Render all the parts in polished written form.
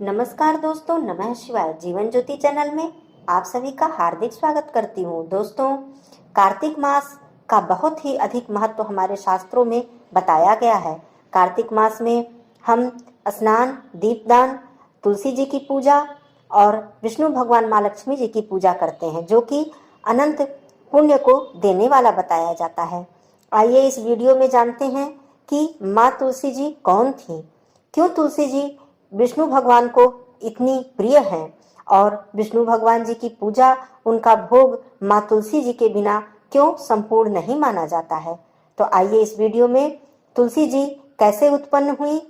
नमस्कार दोस्तों, नमः शिवाय। जीवन ज्योति चैनल में आप सभी का हार्दिक स्वागत करती हूँ। दोस्तों, कार्तिक मास का बहुत ही अधिक महत्व हमारे शास्त्रों में बताया गया है। कार्तिक मास में हम स्नान, दीपदान, तुलसी जी की पूजा और विष्णु भगवान माँ लक्ष्मी जी की पूजा करते हैं, जो कि अनंत पुण्य को देने वाला बताया जाता है। आइए इस वीडियो में जानते हैं कि माँ तुलसी जी कौन थी, क्यों तुलसी जी विष्णु भगवान को इतनी प्रिय है और विष्णु भगवान जी की पूजा, उनका भोग माँ तुलसी जी के बिना क्यों संपूर्ण नहीं माना जाता है। तो आइए इस वीडियो में तुलसी जी कैसे उत्पन्न हुई,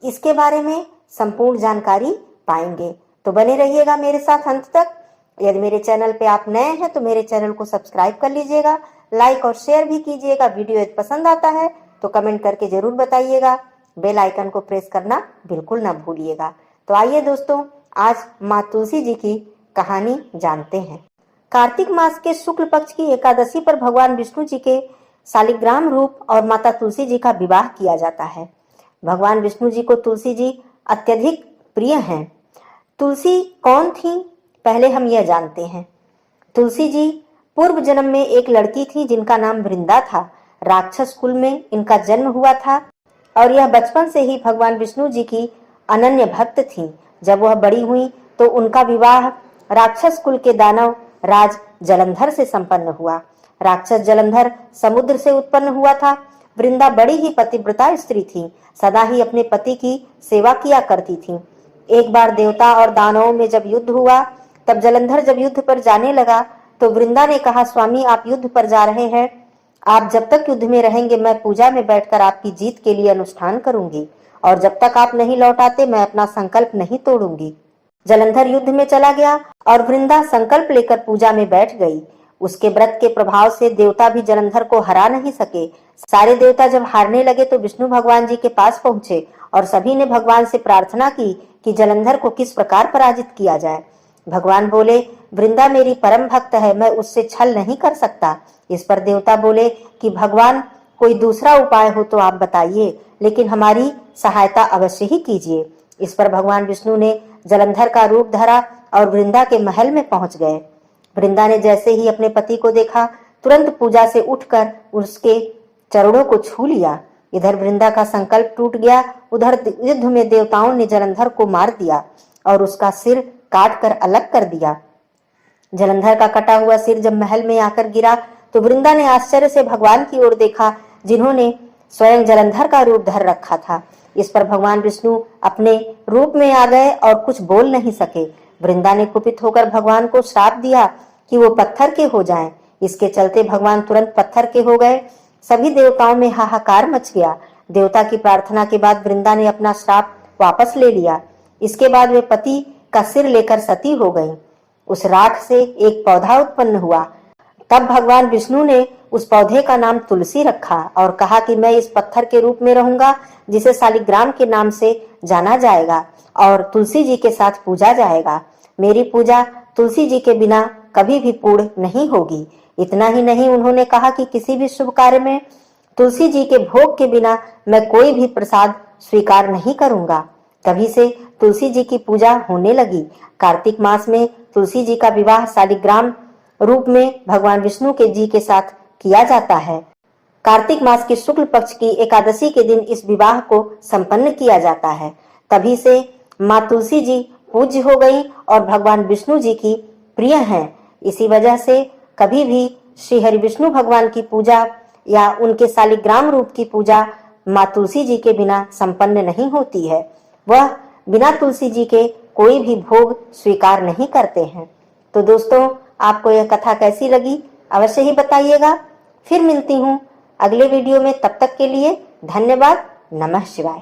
इसके बारे में संपूर्ण जानकारी पाएंगे। तो बने रहिएगा मेरे साथ अंत तक। यदि मेरे चैनल पे आप नए हैं तो मेरे चैनल को सब्सक्राइब कर लीजिएगा, लाइक और शेयर भी कीजिएगा। वीडियो यदि पसंद आता है तो कमेंट करके जरूर बताइएगा। बेल आइकन को प्रेस करना बिल्कुल ना भूलिएगा। तो आइए दोस्तों, आज माँ तुलसी जी की कहानी जानते हैं। कार्तिक मास के शुक्ल पक्ष की एकादशी पर भगवान विष्णु जी के शालिग्राम रूप और माता तुलसी जी का विवाह किया जाता है। भगवान विष्णु जी को तुलसी जी अत्यधिक प्रिय हैं। तुलसी कौन थी, पहले हम यह जानते हैं। तुलसी जी पूर्व जन्म में एक लड़की थी जिनका नाम वृंदा था। राक्षस कुल में इनका जन्म हुआ था और यह बचपन से ही भगवान विष्णु जी की अनन्य भक्त थी। जब वह बड़ी हुई तो उनका विवाह राक्षस कुल के दानव राज जलंधर से संपन्न हुआ। राक्षस जलंधर समुद्र से उत्पन्न हुआ था। वृंदा बड़ी ही पतिव्रता स्त्री थी, सदा ही अपने पति की सेवा किया करती थी। एक बार देवता और दानवों में जब युद्ध हुआ, तब जलंधर जब युद्ध पर जाने लगा तो वृंदा ने कहा, स्वामी आप युद्ध पर जा रहे हैं, आप जब तक युद्ध में रहेंगे मैं पूजा में बैठकर आपकी जीत के लिए अनुष्ठान करूंगी, और जब तक आप नहीं लौट आते मैं अपना संकल्प नहीं तोड़ूंगी। जलंधर युद्ध में चला गया और वृंदा संकल्प लेकर पूजा में बैठ गई। उसके व्रत के प्रभाव से देवता भी जलंधर को हरा नहीं सके। सारे देवता जब हारने लगे तो विष्णु भगवान जी के पास पहुंचे और सभी ने भगवान से प्रार्थना की कि जलंधर को किस प्रकार पराजित किया जाए। भगवान बोले, वृंदा मेरी परम भक्त है, मैं उससे छल नहीं कर सकता। इस पर देवता बोले कि भगवान कोई दूसरा उपाय हो तो आप बताइए, लेकिन हमारी सहायता अवश्य ही कीजिए। इस पर भगवान विष्णु ने जलंधर का रूप धरा और वृंदा के महल में पहुंच गए। वृंदा ने जैसे ही अपने पति को देखा, तुरंत पूजा से उठकर उसके चरणों को छू लिया। इधर वृंदा का संकल्प टूट गया, उधर युद्ध में देवताओं ने जलंधर को मार दिया और उसका सिर काट कर अलग कर दिया। जलंधर का कटा हुआ सिर जब महल में आकर गिरा तो वृंदा ने आश्चर्य से भगवान की ओर देखा, जिन्होंने स्वयं जलंधर का रूप धर रखा था। इस पर भगवान विष्णु अपने रूप में आ गए और कुछ बोल नहीं सके। वृंदा ने कुपित होकर भगवान को श्राप दिया कि वो पत्थर के हो जाएं। इसके चलते भगवान तुरंत पत्थर के हो गए। सभी देवताओं में हाहाकार मच गया। देवता की प्रार्थना के बाद वृंदा ने अपना श्राप वापस ले लिया। इसके बाद वे पति का सिर लेकर सती हो गई। उस राख से एक पौधा उत्पन्न हुआ। तब भगवान विष्णु ने उस पौधे का नाम तुलसी रखा और कहा कि मैं इस पत्थर के रूप में रहूंगा, जिसे शालिग्राम के नाम से जाना जाएगा और तुलसी जी के साथ पूजा जाएगा। मेरी पूजा तुलसी जी के बिना कभी भी पूर्ण नहीं होगी। इतना ही नहीं, उन्होंने कहा कि किसी भी शुभ कार्य में तुलसी जी के भोग के बिना मैं कोई भी प्रसाद स्वीकार नहीं करूंगा। तभी से तुलसी जी की पूजा होने लगी। कार्तिक मास में तुलसी जी का विवाह शालिग्राम रूप में भगवान विष्णु के जी के साथ किया जाता है। कार्तिक मास की शुक्ल पक्ष की एकादशी के दिन इस विवाह को संपन्न किया जाता है। तभी से माँ तुलसी जी पूज्य हो गई और भगवान विष्णु जी की प्रिय हैं। इसी वजह से कभी भी श्री हरि विष्णु भगवान की पूजा या उनके शालिग्राम रूप की पूजा माँ तुलसी जी के बिना संपन्न नहीं होती है। वह बिना तुलसी जी के कोई भी भोग स्वीकार नहीं करते हैं। तो दोस्तों, आपको यह कथा कैसी लगी अवश्य ही बताइएगा। फिर मिलती हूँ अगले वीडियो में, तब तक के लिए धन्यवाद। नमः शिवाय।